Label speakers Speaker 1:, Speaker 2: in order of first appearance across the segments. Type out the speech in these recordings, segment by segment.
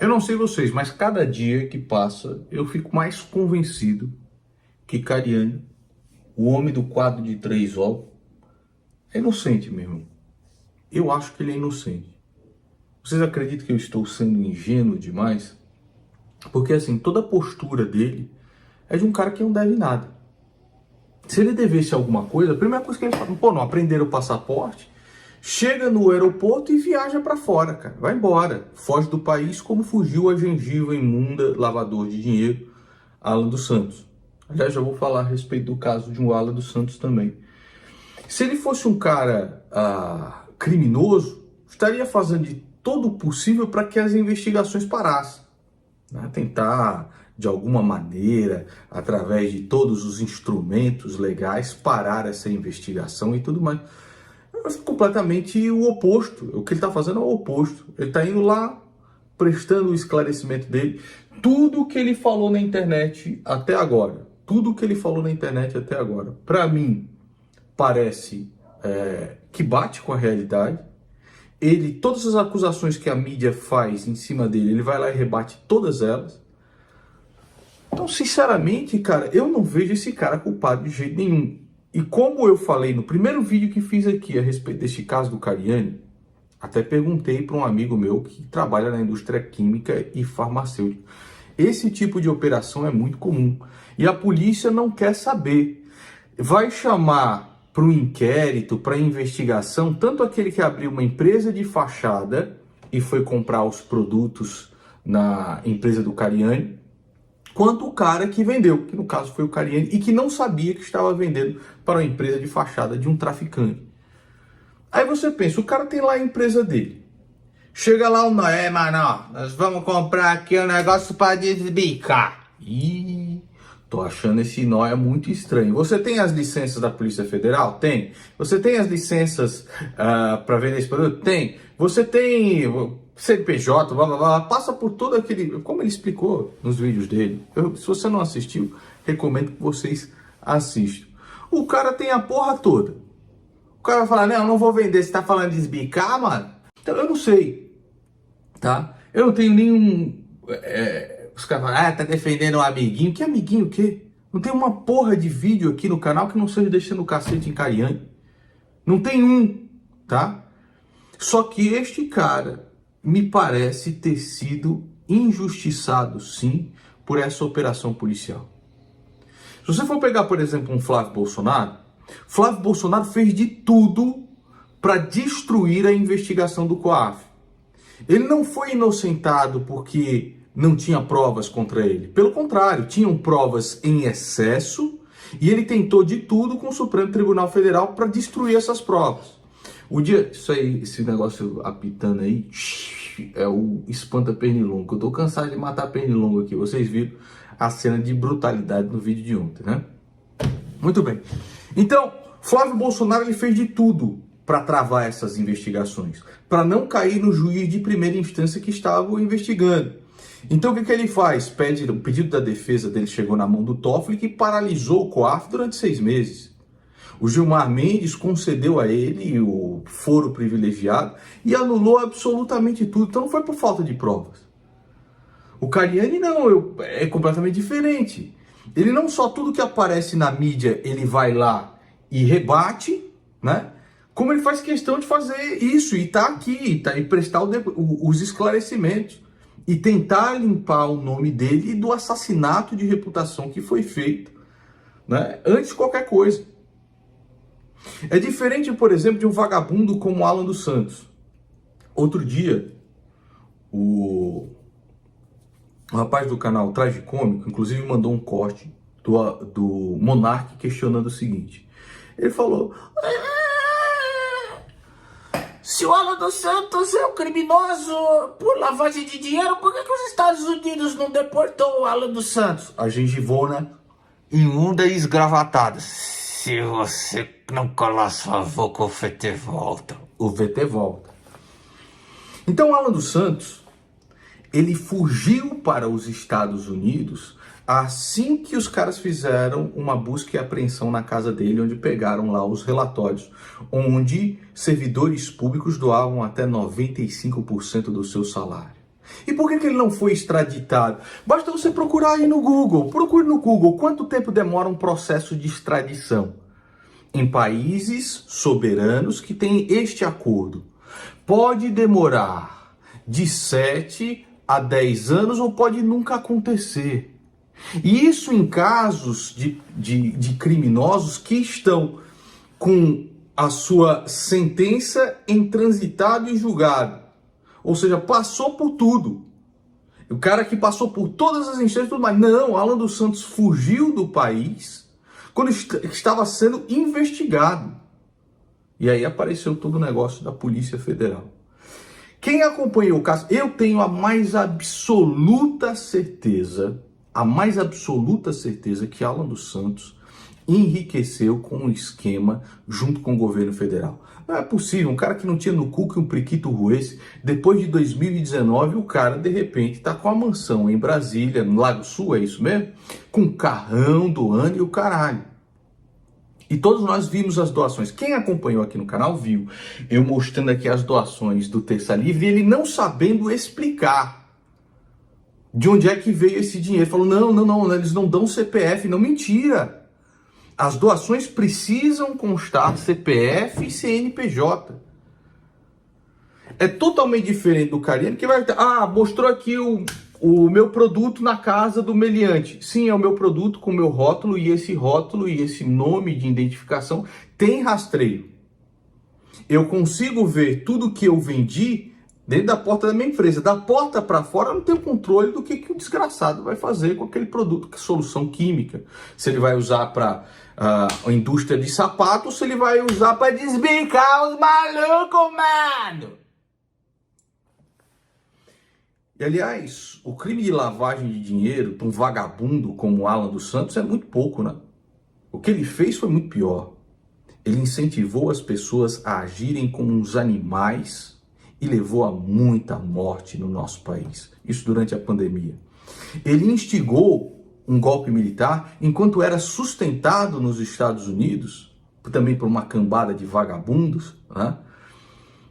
Speaker 1: Eu não sei vocês, mas cada dia que passa eu fico mais convencido que Cariani, o homem do quadro de 3 ovos, é inocente, meu irmão. Eu acho que ele é inocente. Vocês acreditam que eu estou sendo ingênuo demais? Porque assim, toda a postura dele é de um cara que não deve nada. Se ele devesse alguma coisa, a primeira coisa que ele fala, pô, não aprenderam o passaporte? Chega no aeroporto e viaja para fora, cara. Vai embora. Foge do país como fugiu a gengiva imunda, lavador de dinheiro, Alan dos Santos. Aliás, já vou falar a respeito do caso de um Alan dos Santos também. Se ele fosse um cara criminoso, estaria fazendo de todo o possível para que as investigações parassem. Né? Tentar, de alguma maneira, através de todos os instrumentos legais, parar essa investigação e tudo mais. Mas completamente o oposto. O que ele está fazendo é o oposto. Ele está indo lá, prestando o esclarecimento dele. Tudo que ele falou na internet até agora, para mim, parece que bate com a realidade. Ele, todas as acusações que a mídia faz em cima dele, ele vai lá e rebate todas elas. Então, sinceramente, cara, eu não vejo esse cara culpado de jeito nenhum. E como eu falei no primeiro vídeo que fiz aqui a respeito deste caso do Cariani, até perguntei para um amigo meu que trabalha na indústria química e farmacêutica. Esse tipo de operação é muito comum e a polícia não quer saber. Vai chamar para um inquérito, para investigação, tanto aquele que abriu uma empresa de fachada e foi comprar os produtos na empresa do Cariani, quanto o cara que vendeu, que no caso foi o Cariani, e que não sabia que estava vendendo para uma empresa de fachada de um traficante. Aí você pensa, o cara tem lá a empresa dele. Chega lá o Noé, mano, nós vamos comprar aqui um negócio para desbicar. Ih, tô achando esse Noé muito estranho. Você tem as licenças da Polícia Federal? Tem. Você tem as licenças para vender esse produto? Tem. Você tem CNPJ, blá, blá, blá, passa por todo aquele... Como ele explicou nos vídeos dele. Se você não assistiu, recomendo que vocês assistam. O cara tem a porra toda. O cara vai falar, não, eu não vou vender, você tá falando de desbicar, mano? Então, eu não sei, tá? Eu não tenho nenhum... os caras falam, tá defendendo um amiguinho. Que amiguinho o quê? Não tem uma porra de vídeo aqui no canal que não seja deixando o cacete em Cariani. Não tem um, tá? Só que este cara me parece ter sido injustiçado, sim, por essa operação policial. Se você for pegar, por exemplo, um Flávio Bolsonaro fez de tudo para destruir a investigação do COAF. Ele não foi inocentado porque não tinha provas contra ele. Pelo contrário, tinham provas em excesso e ele tentou de tudo com o Supremo Tribunal Federal para destruir essas provas. O dia, isso aí, esse negócio apitando aí, é o espanta pernilongo. Eu tô cansado de matar pernilongo aqui. Vocês viram a cena de brutalidade no vídeo de ontem, né? Muito bem. Então, Flávio Bolsonaro ele fez de tudo para travar essas investigações, para não cair no juiz de primeira instância que estava investigando. Então, o que ele faz? O pedido da defesa dele chegou na mão do Toffoli, que paralisou o COAF durante 6 meses. O Gilmar Mendes concedeu a ele o foro privilegiado e anulou absolutamente tudo. Então, não foi por falta de provas. O Cariani não, é completamente diferente. Ele não só tudo que aparece na mídia, ele vai lá e rebate, né? Como ele faz questão de fazer isso e tá aqui, e prestar os esclarecimentos e tentar limpar o nome dele e do assassinato de reputação que foi feito, né? Antes de qualquer coisa. É diferente, por exemplo, de um vagabundo como Alan dos Santos. Outro dia, o rapaz do canal Tragicômico, inclusive, mandou um corte do Monark questionando o seguinte. Ele falou: se o Alan dos Santos é um criminoso por lavagem de dinheiro, por que os Estados Unidos não deportou o Alan dos Santos? A gengivona imunda e esgravatada. Se você não calar sua boca, o VT volta. O VT volta. Então, Alan dos Santos, ele fugiu para os Estados Unidos assim que os caras fizeram uma busca e apreensão na casa dele, onde pegaram lá os relatórios, onde servidores públicos doavam até 95% do seu salário. E por que ele não foi extraditado? Basta você procurar aí no Google. Procure no Google quanto tempo demora um processo de extradição em países soberanos que têm este acordo. Pode demorar de 7 a 10 anos ou pode nunca acontecer. E isso em casos de criminosos que estão com a sua sentença em transitado e julgado. Ou seja, passou por tudo. O cara que passou por todas as instâncias e tudo mais. Não, Alan dos Santos fugiu do país quando estava sendo investigado. E aí apareceu todo o negócio da Polícia Federal. Quem acompanhou o caso, eu tenho a mais absoluta certeza que Alan dos Santos enriqueceu com um esquema junto com o governo federal. Não é possível, um cara que não tinha no cu que um priquito roesse, depois de 2019, o cara, de repente, tá com a mansão em Brasília, no Lago Sul, é isso mesmo? Com carrão do ano e o caralho. E todos nós vimos as doações. Quem acompanhou aqui no canal viu eu mostrando aqui as doações do Terça Livre e ele não sabendo explicar de onde é que veio esse dinheiro. Ele falou, não, eles não dão CPF. Não, mentira. As doações precisam constar CPF e CNPJ. É totalmente diferente do carinha que vai... mostrou aqui o meu produto na casa do meliante. Sim, é o meu produto com o meu rótulo e esse nome de identificação tem rastreio. Eu consigo ver tudo que eu vendi dentro da porta da minha empresa. Da porta para fora eu não tenho controle do que o desgraçado vai fazer com aquele produto, que é solução química. Se ele vai usar para a indústria de sapato ou se ele vai usar para desbicar os malucos, mano. E, aliás, o crime de lavagem de dinheiro para um vagabundo como Alan dos Santos é muito pouco, né? O que ele fez foi muito pior. Ele incentivou as pessoas a agirem como uns animais e levou a muita morte no nosso país. Isso durante a pandemia. Ele instigou um golpe militar enquanto era sustentado nos Estados Unidos, também por uma cambada de vagabundos, né?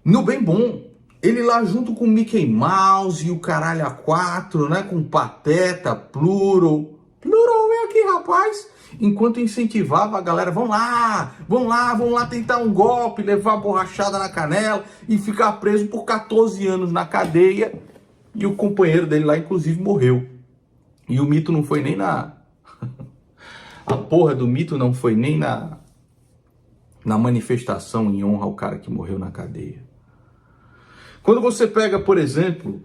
Speaker 1: No bem bom. Ele lá junto com Mickey Mouse e o caralho A4, né? Com Pateta, Plural, vem aqui, rapaz. Enquanto incentivava a galera, vão lá tentar um golpe, levar borrachada na canela e ficar preso por 14 anos na cadeia. E o companheiro dele lá, inclusive, morreu. E o mito não foi nem na... A porra do mito não foi nem na manifestação em honra ao cara que morreu na cadeia. Quando você pega, por exemplo,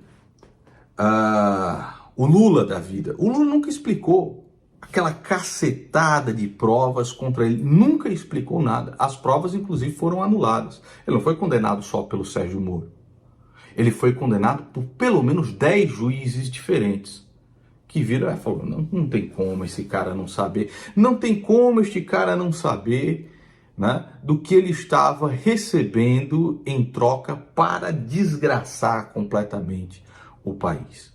Speaker 1: o Lula da vida, o Lula nunca explicou aquela cacetada de provas contra ele, nunca explicou nada. As provas, inclusive, foram anuladas. Ele não foi condenado só pelo Sérgio Moro. Ele foi condenado por pelo menos 10 juízes diferentes, que viram e falaram, não tem como esse cara não saber, não tem como este cara não saber... né, do que ele estava recebendo em troca para desgraçar completamente o país.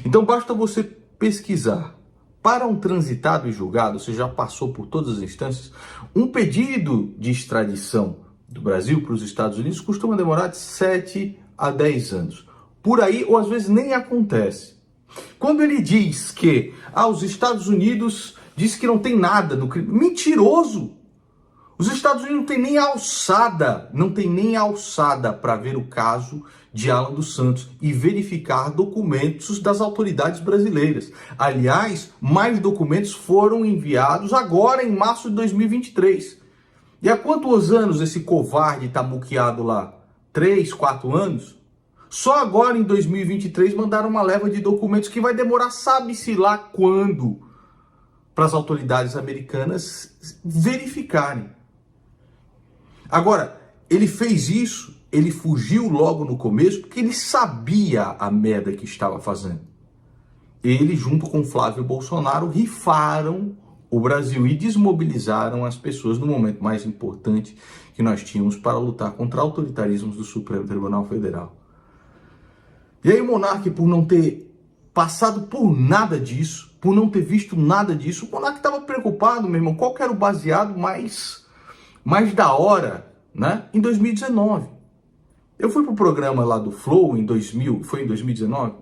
Speaker 1: Então basta você pesquisar. Para um transitado e julgado, você já passou por todas as instâncias, um pedido de extradição do Brasil para os Estados Unidos costuma demorar de 7 a 10 anos. Por aí, ou às vezes nem acontece. Quando ele diz que os Estados Unidos diz que não tem nada no crime, mentiroso! Os Estados Unidos não tem nem alçada para ver o caso de Alan dos Santos e verificar documentos das autoridades brasileiras. Aliás, mais documentos foram enviados agora em março de 2023. E há quantos anos esse covarde está muqueado lá? 3, 4 anos? Só agora em 2023 mandaram uma leva de documentos que vai demorar sabe-se lá quando para as autoridades americanas verificarem. Agora, ele fez isso, ele fugiu logo no começo, porque ele sabia a merda que estava fazendo. Ele, junto com Flávio Bolsonaro, rifaram o Brasil e desmobilizaram as pessoas no momento mais importante que nós tínhamos para lutar contra autoritarismos do Supremo Tribunal Federal. E aí o monarca, por não ter passado por nada disso, por não ter visto nada disso, o monarca estava preocupado, meu irmão, qual que era o baseado mais da hora, né? Em 2019. Eu fui pro programa lá do Flow em 2000, foi em 2019?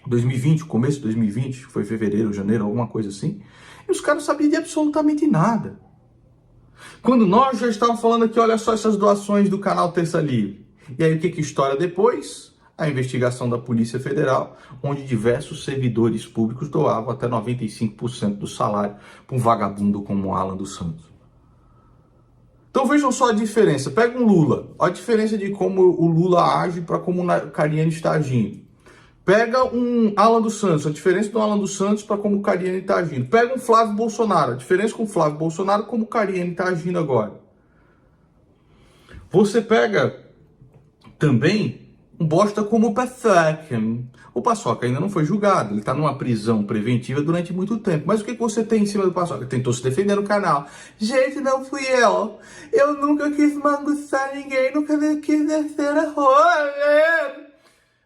Speaker 1: 2020, começo de 2020, foi fevereiro, janeiro, alguma coisa assim. E os caras não sabiam de absolutamente nada. Quando nós já estávamos falando aqui, olha só essas doações do canal Terça Livre. E aí o que estoura depois? A investigação da Polícia Federal, onde diversos servidores públicos doavam até 95% do salário para um vagabundo como o Alan dos Santos. Então vejam só a diferença. Pega um Lula, a diferença de como o Lula age para como o Cariani está agindo. Pega um Alan dos Santos, a diferença do Alan dos Santos para como o Cariani está agindo. Pega um Flávio Bolsonaro, a diferença com o Flávio Bolsonaro como o Cariani está agindo agora. Você pega também um bosta como o Paçoca. O Paçoca ainda não foi julgado, ele está numa prisão preventiva durante muito tempo. Mas o que você tem em cima do Paçoca? Tentou se defender no canal. Gente, não fui eu. Eu nunca quis manguçar ninguém, nunca quis descer a rolha.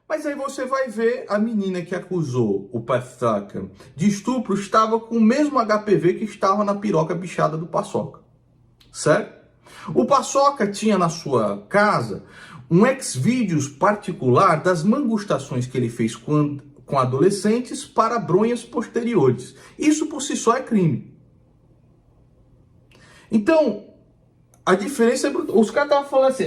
Speaker 1: Mas aí você vai ver, a menina que acusou o Paçoca de estupro estava com o mesmo HPV que estava na piroca bichada do Paçoca. Certo? O Paçoca tinha na sua casa um Xvideos particular das mangustações que ele fez com adolescentes para bronhas posteriores. Isso por si só é crime. Então, a diferença é brutal. Os caras estavam falando assim,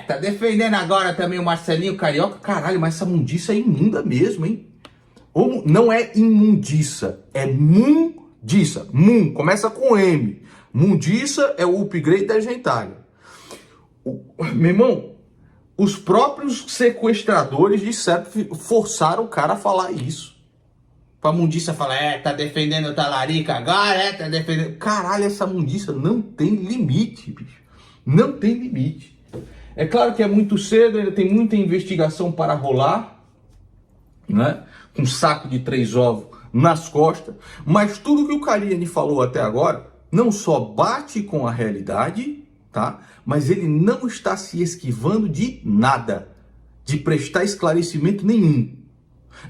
Speaker 1: tá defendendo agora também o Marcelinho Carioca. Caralho, mas essa mundiça é imunda mesmo, hein? Não é imundiça, é mundiça. Começa com M. Mundiça é o upgrade da gentalha. Meu irmão, os próprios sequestradores disseram, forçaram o cara a falar isso. Pra mundiça falar, tá defendendo o talarica agora, tá defendendo... Caralho, essa mundiça não tem limite, bicho. Não tem limite. É claro que é muito cedo, ainda tem muita investigação para rolar, né? Com um saco de 3 ovos nas costas. Mas tudo que o Cariani falou até agora, não só bate com a realidade, tá? Mas ele não está se esquivando de nada. De prestar esclarecimento nenhum.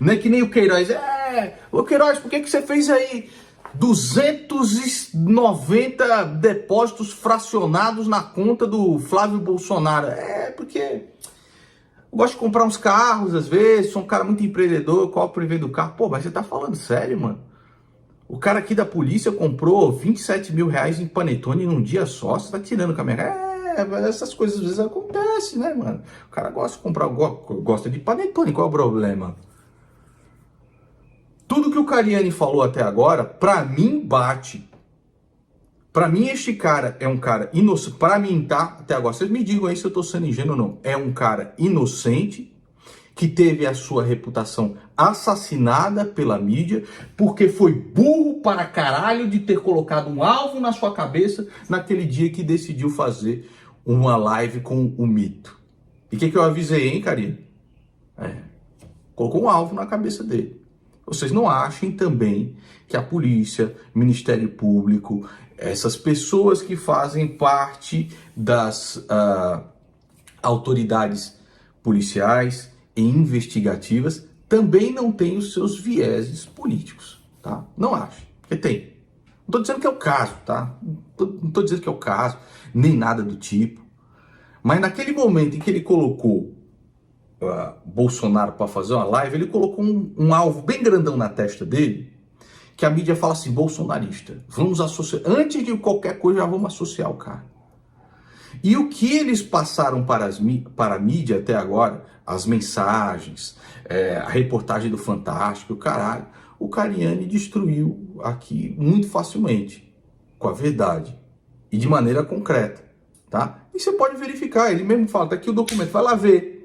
Speaker 1: Não é que nem o Queiroz, ô Queiroz, por que você fez aí 290 depósitos fracionados na conta do Flávio Bolsonaro? Porque eu gosto de comprar uns carros às vezes, sou um cara muito empreendedor, qual o prevê do carro? Pô, mas você tá falando sério, mano? O cara aqui da polícia comprou 27 mil reais em panetone num dia só, você tá tirando com a minha cara? Essas coisas às vezes acontecem, né, mano? O cara gosta de comprar, gosta de panetone, qual é o problema? Tudo que o Cariani falou até agora, pra mim, bate. Pra mim, este cara é um cara inocente. Pra mim, tá? Até agora, vocês me digam aí se eu tô sendo ingênuo ou não. É um cara inocente, que teve a sua reputação assassinada pela mídia, porque foi burro para caralho de ter colocado um alvo na sua cabeça naquele dia que decidiu fazer uma live com o mito. E o que eu avisei, hein, Cariani? Colocou um alvo na cabeça dele. Vocês não achem também que a polícia, Ministério Público, essas pessoas que fazem parte das autoridades policiais e investigativas também não têm os seus vieses políticos, tá? Não achem, porque tem. Não estou dizendo que é o caso, tá? Não estou dizendo que é o caso, nem nada do tipo. Mas naquele momento em que ele colocou Bolsonaro para fazer uma live, ele colocou um alvo bem grandão na testa dele, que a mídia fala assim, bolsonarista, vamos associar, antes de qualquer coisa já vamos associar o cara. E o que eles passaram para a mídia até agora, as mensagens, a reportagem do Fantástico, caralho, o Cariani destruiu aqui muito facilmente, com a verdade, e de maneira concreta, tá? E você pode verificar, ele mesmo fala, tá aqui o documento, vai lá ver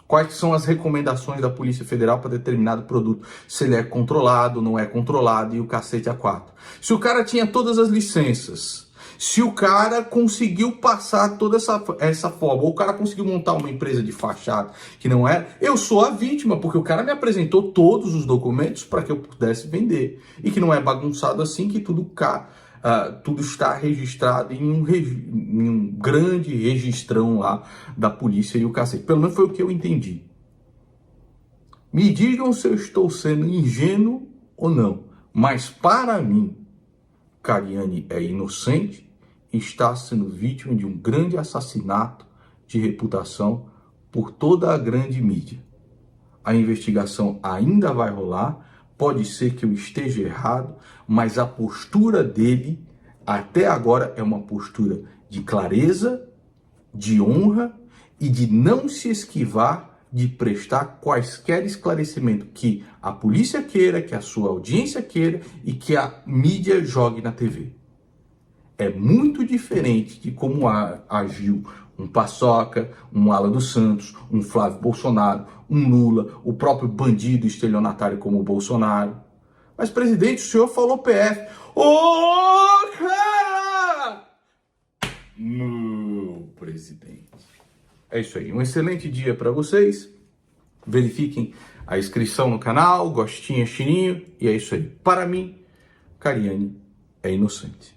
Speaker 1: quais são as recomendações da Polícia Federal para determinado produto, se ele é controlado, não é controlado e o cacete a 4. Se o cara tinha todas as licenças, se o cara conseguiu passar toda essa forma, ou o cara conseguiu montar uma empresa de fachada que não era, eu sou a vítima, porque o cara me apresentou todos os documentos para que eu pudesse vender. E que não é bagunçado assim, que tudo está registrado em um grande registrão lá da polícia e o cacete. Pelo menos foi o que eu entendi. Me digam se eu estou sendo ingênuo ou não. Mas para mim, Cariani é inocente e está sendo vítima de um grande assassinato de reputação por toda a grande mídia. A investigação ainda vai rolar, pode ser que eu esteja errado, mas a postura dele até agora é uma postura de clareza, de honra e de não se esquivar de prestar quaisquer esclarecimento que a polícia queira, que a sua audiência queira e que a mídia jogue na TV. É muito diferente de como agiu um Paçoca, um Alan dos Santos, um Flávio Bolsonaro, um Lula, o próprio bandido estelionatário como o Bolsonaro. Mas, presidente, o senhor falou PF. Ô, cara! Meu presidente. É isso aí. Um excelente dia para vocês. Verifiquem a inscrição no canal, gostinho, chininho. E é isso aí. Para mim, Cariani é inocente.